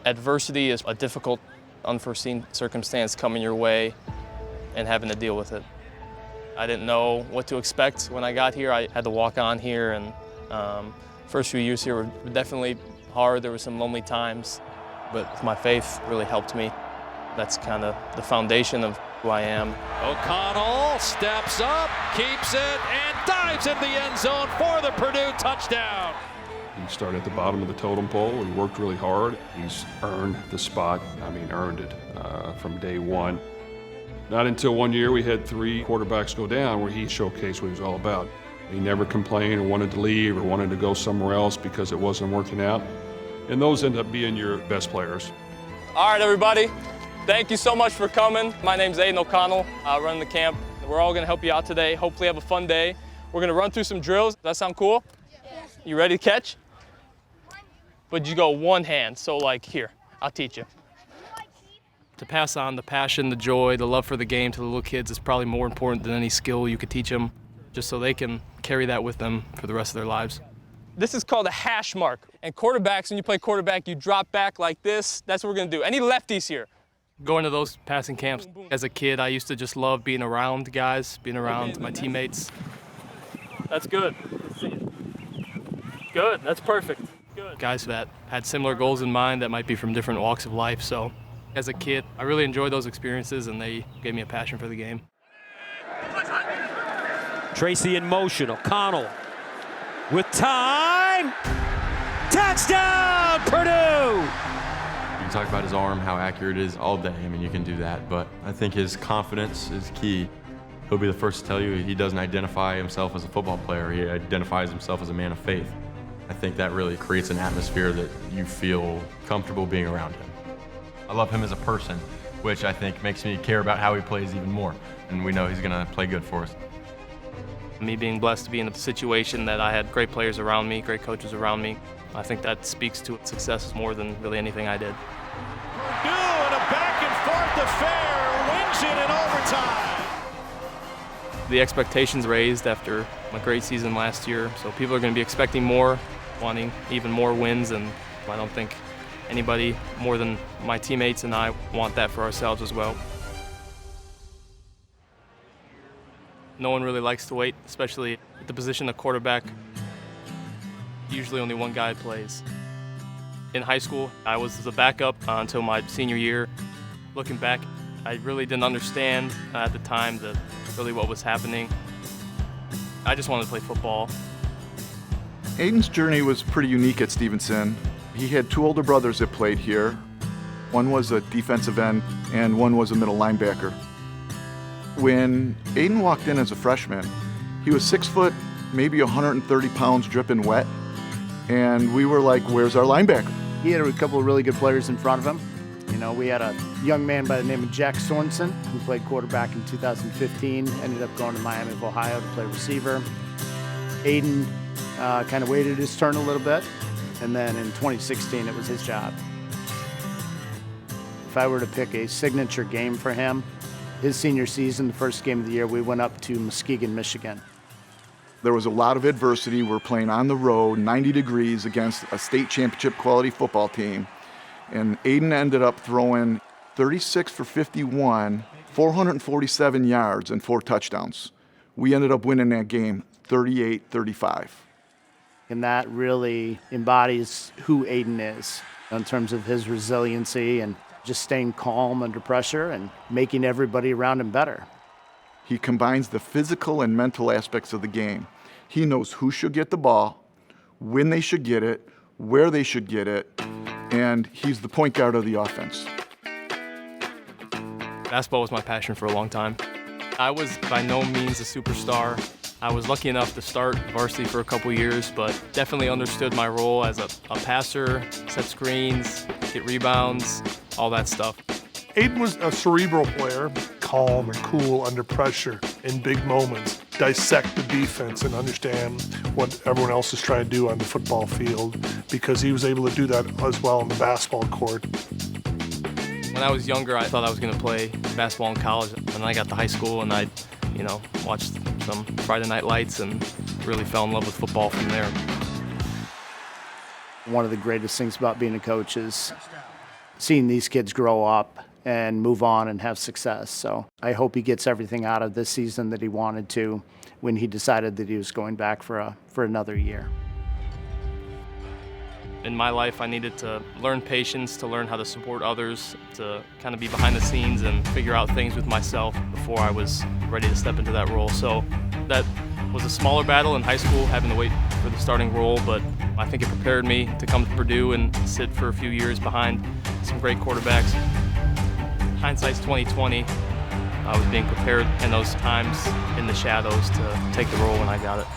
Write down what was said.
Adversity is a difficult, unforeseen circumstance coming your way and having to deal with it. I didn't know what to expect when I got here. I had to walk on here, and first few years here were definitely hard. There were some lonely times, but my faith really helped me. That's kind of the foundation of who I am. O'Connell steps up, keeps it, and dives in the end zone for the Purdue touchdown. He started at the bottom of the totem pole. He worked really hard. He's earned the spot. Earned it from day one. Not until one year we had 3 quarterbacks go down where he showcased what he was all about. He never complained or wanted to leave or wanted to go somewhere else because it wasn't working out. And those end up being your best players. All right, everybody. Thank you so much for coming. My name's Aidan O'Connell. I run the camp. We're all going to help you out today. Hopefully have a fun day. We're going to run through some drills. Does that sound cool? Yes. You ready to catch? But you go one hand. So like here, I'll teach you. To pass on the passion, the joy, the love for the game to the little kids is probably more important than any skill you could teach them, just so they can carry that with them for the rest of their lives. This is called a hash mark. And quarterbacks, when you play quarterback, you drop back like this. That's what we're going to do. Any lefties here? Going to those passing camps, as a kid, I used to just love being around guys, being around my teammates. That's good. Let's see it. Good, that's perfect. Good. Guys that had similar goals in mind that might be from different walks of life. So as a kid, I really enjoyed those experiences, and they gave me a passion for the game. Tracy in motion, O'Connell with time. Touchdown, Purdue! You can talk about his arm, how accurate it is all day. You can do that, but I think his confidence is key. He'll be the first to tell you he doesn't identify himself as a football player. He identifies himself as a man of faith. I think that really creates an atmosphere that you feel comfortable being around him. I love him as a person, which I think makes me care about how he plays even more. And we know he's going to play good for us. Me being blessed to be in a situation that I had great players around me, great coaches around me, I think that speaks to success more than really anything I did. Purdue in a back-and-forth affair wins it in overtime. The expectations raised after a great season last year, so people are going to be expecting more, wanting even more wins, and I don't think anybody more than my teammates and I want that for ourselves as well. No one really likes to wait, especially at the position of quarterback. Usually only one guy plays. In high school, I was the backup until my senior year. Looking back, I really didn't understand at the time really what was happening. I just wanted to play football. Aidan's journey was pretty unique at Stevenson. He had 2 older brothers that played here. One was a defensive end and one was a middle linebacker. When Aidan walked in as a freshman, he was 6 foot, maybe 130 pounds dripping wet. And we were like, where's our linebacker? He had a couple of really good players in front of him. We had a young man by the name of Jack Sorensen, who played quarterback in 2015, ended up going to Miami of Ohio to play receiver. Aidan kind of waited his turn a little bit, and then in 2016, it was his job. If I were to pick a signature game for him, his senior season, the first game of the year, we went up to Muskegon, Michigan. There was a lot of adversity. We're playing on the road, 90 degrees against a state championship quality football team. And Aidan ended up throwing 36 for 51, 447 yards and 4 touchdowns. We ended up winning that game 38-35. And that really embodies who Aidan is in terms of his resiliency and just staying calm under pressure and making everybody around him better. He combines the physical and mental aspects of the game. He knows who should get the ball, when they should get it, where they should get it, and he's the point guard of the offense. Basketball was my passion for a long time. I was by no means a superstar. I was lucky enough to start varsity for a couple years, but definitely understood my role as a passer, set screens, get rebounds, all that stuff. Aidan was a cerebral player, calm and cool under pressure in big moments, dissect the defense and understand what everyone else is trying to do on the football field, because he was able to do that as well on the basketball court. When I was younger, I thought I was going to play basketball in college. And then I got to high school and I, watched some Friday Night Lights and really fell in love with football from there. One of the greatest things about being a coach is seeing these kids grow up and move on and have success. So I hope he gets everything out of this season that he wanted to when he decided that he was going back for another year. In my life, I needed to learn patience, to learn how to support others, to kind of be behind the scenes and figure out things with myself before I was ready to step into that role. So that was a smaller battle in high school, having to wait for the starting role, but I think it prepared me to come to Purdue and sit for a few years behind some great quarterbacks. Hindsight's 2020. I was being prepared in those times in the shadows to take the role when I got it.